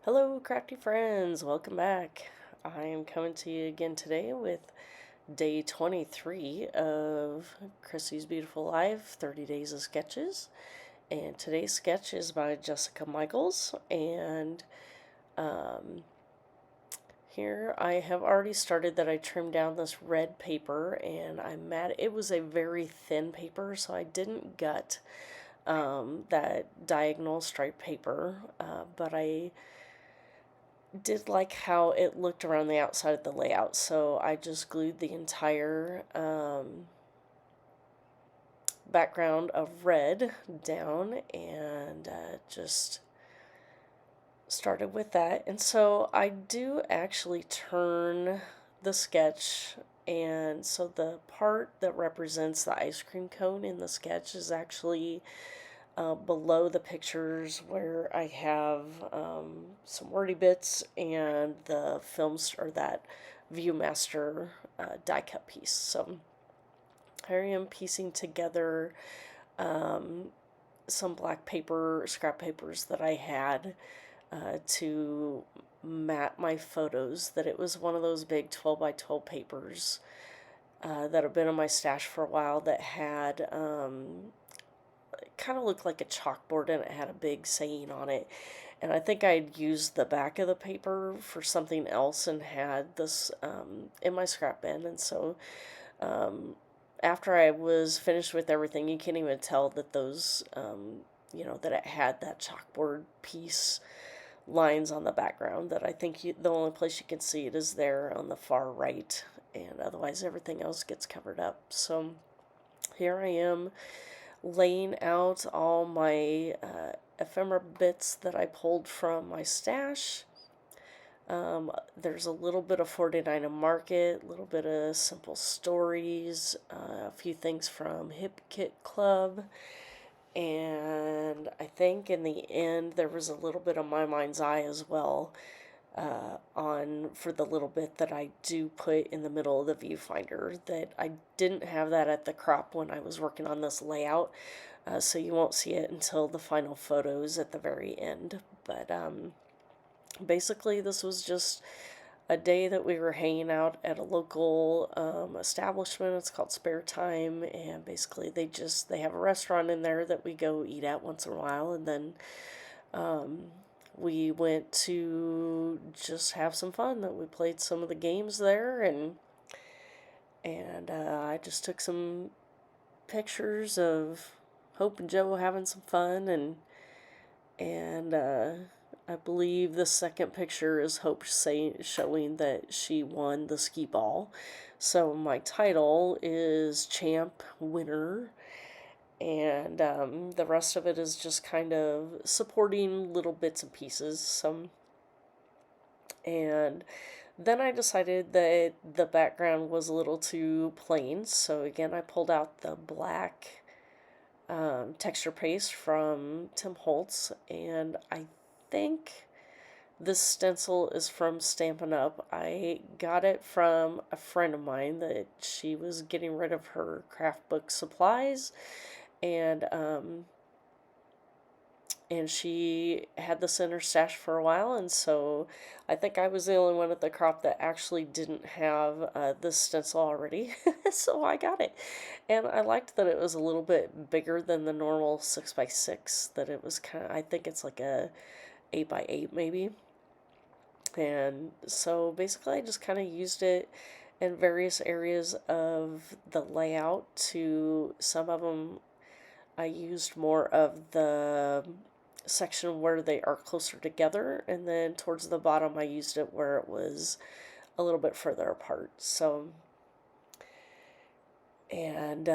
Hello, crafty friends. Welcome back. I am coming to you again today with day 23 of Chrissy's Beautiful Life 30 Days of Sketches. And today's sketch is by Jessica Michaels. And um, here I have already started that I trimmed down this red paper, and I'm mad. It was a very thin paper, so I didn't gut that diagonal striped paper, but I did like how it looked around the outside of the layout, so I just glued the entire background of red down and just started with that. And so I do actually turn the sketch, and so the part that represents the ice cream cone in the sketch is actually below the pictures where I have some wordy bits and the films or that ViewMaster die cut piece. So here I am piecing together some black paper, scrap papers that I had to mat my photos. That it was one of those big 12 by 12 papers that have been in my stash for a while that had kind of looked like a chalkboard, and it had a big saying on it. And I think I'd used the back of the paper for something else and had this in my scrap bin. And so after I was finished with everything, you can't even tell that those, that it had that chalkboard piece lines on the background. That I think the only place you can see it is there on the far right, and otherwise everything else gets covered up. So here I am laying out all my ephemera bits that I pulled from my stash. There's a little bit of 49 and Market, a little bit of Simple Stories, a few things from Hip Kit Club, and I think in the end there was a little bit of My Mind's Eye as well, on for the little bit that I do put in the middle of the viewfinder. That I didn't have that at the crop when I was working on this layout, so you won't see it until the final photos at the very end. But basically this was just a day that we were hanging out at a local establishment. It's called Spare Time, and basically they have a restaurant in there that we go eat at once in a while, and then we went to just have some fun. That we played some of the games there, and I just took some pictures of Hope and Joe having some fun, and I believe the second picture is Hope showing that she won the skee ball. So my title is Champ Winner, and the rest of it is just kind of supporting little bits and pieces. And then I decided that the background was a little too plain, so again I pulled out the black texture paste from Tim Holtz, and I think this stencil is from Stampin' Up. I got it from a friend of mine that she was getting rid of her craft book supplies, and she had this in her stash for a while, and so I think I was the only one at the crop that actually didn't have this stencil already, so I got it. And I liked that it was a little bit bigger than the normal 6x6, that it was kind of, I think it's like a 8x8 maybe. And so basically I just kind of used it in various areas of the layout. To some of them I used more of the section where they are closer together, and then towards the bottom I used it where it was a little bit further apart. So and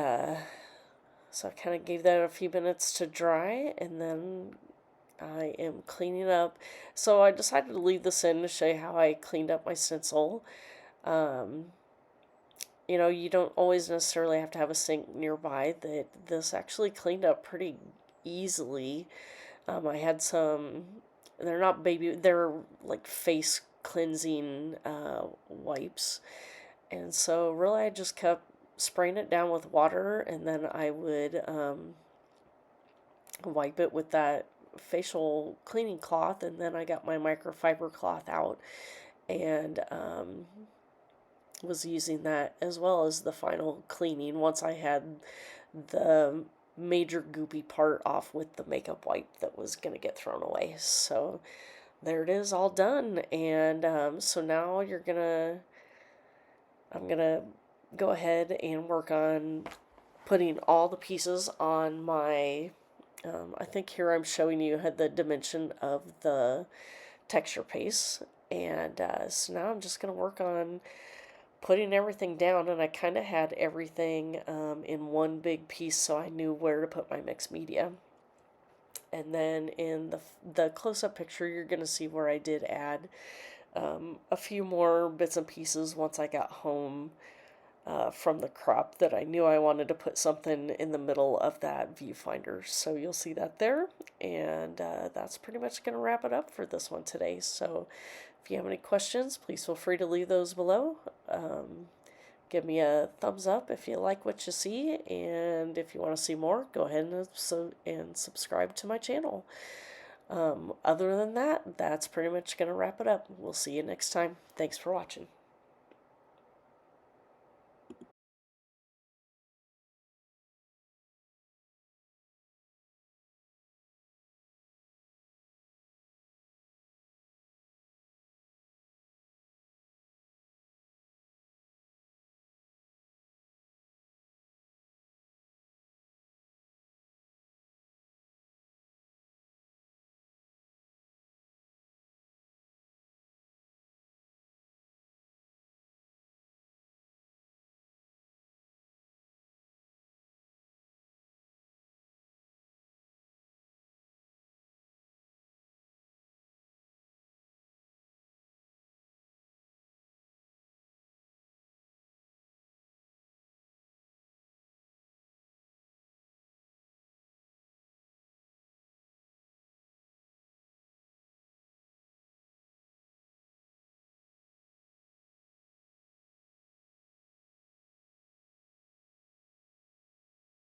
so I kind of gave that a few minutes to dry, and then I am cleaning up. So I decided to leave this in to show you how I cleaned up my stencil. You don't always necessarily have to have a sink nearby. That this actually cleaned up pretty easily. I had some, they're not baby, they're like face cleansing wipes. And so really I just kept spraying it down with water, and then I would wipe it with that facial cleaning cloth, and then I got my microfiber cloth out and was using that as well as the final cleaning once I had the major goopy part off with the makeup wipe that was going to get thrown away. So there it is, all done. And so now I'm gonna go ahead and work on putting all the pieces on my, I think here I'm showing you had the dimension of the texture paste. And so now I'm just going to work on putting everything down, and I kind of had everything in one big piece so I knew where to put my mixed media. And then in the close-up picture, you're going to see where I did add a few more bits and pieces once I got home from the crop that I knew I wanted to put something in the middle of that viewfinder. So you'll see that there. And that's pretty much going to wrap it up for this one today. So if you have any questions, please feel free to leave those below. Give me a thumbs up if you like what you see, and if you want to see more, go ahead and subscribe to my channel. Other than that, that's pretty much going to wrap it up. We'll see you next time. Thanks for watching.